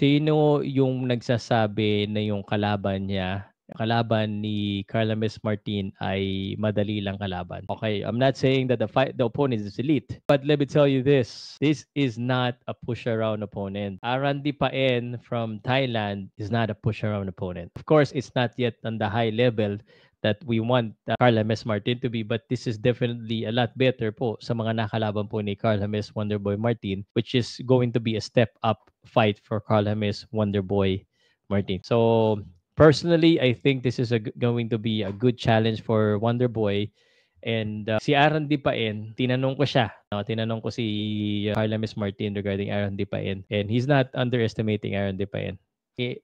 Sino yung nagsasabi na yung kalaban ni Carlames Martin ay madali lang kalaban? Okay, I'm not saying that the opponent is elite, but let me tell you this. This is not a push around opponent. Arandi Paen from Thailand is not a push around opponent. Of course, it's not yet on the high level that we want Carlames Martin to be, but this is definitely a lot better po sa mga nakalaban po ni Carlames Wonderboy Martin, which is going to be a step up fight for Carlames Wonderboy Martin. So personally, I think this is going to be a good challenge for Wonderboy. And si Aaron Dipaen, tinanong ko siya. Tinanong ko si Carlames Martin regarding Aaron Dipaen. And he's not underestimating Aaron Dipaen.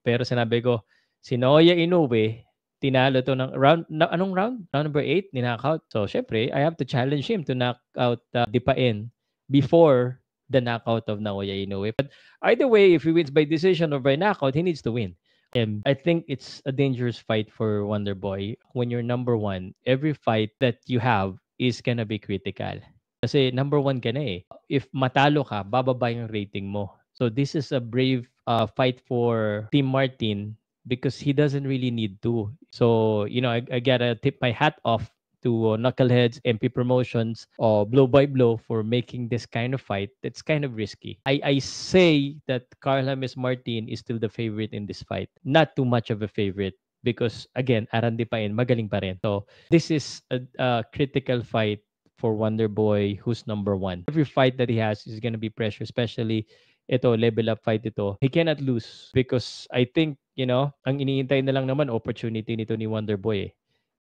Pero sinabi ko, si Naoya Inoue, tinalo to ng anong round? Round number 8, ninockout. So, syempre, I have to challenge him to knock out Dipaen before the knockout of Naoya Inoue. But either way, if he wins by decision or by knockout, he needs to win. And I think it's a dangerous fight for Wonderboy. When you're number one, every fight that you have is gonna be critical. Kasi number one ka na eh. If matalo ka, bababa yung rating mo. So this is a brave fight for Team Martin because he doesn't really need to. So, I gotta tip my hat off to Knuckleheads, MP Promotions, or Blow by Blow for making this kind of fight that's kind of risky. I say that Carl James Martin is still the favorite in this fight. Not too much of a favorite because, again, Arandi pa rin, magaling pa rin. So, this is a critical fight for Wonder Boy, who's number one. Every fight that he has is gonna be pressure, especially ito, level up fight ito. He cannot lose because I think, ang iniintay na lang naman opportunity nito ni Wonder Boy eh.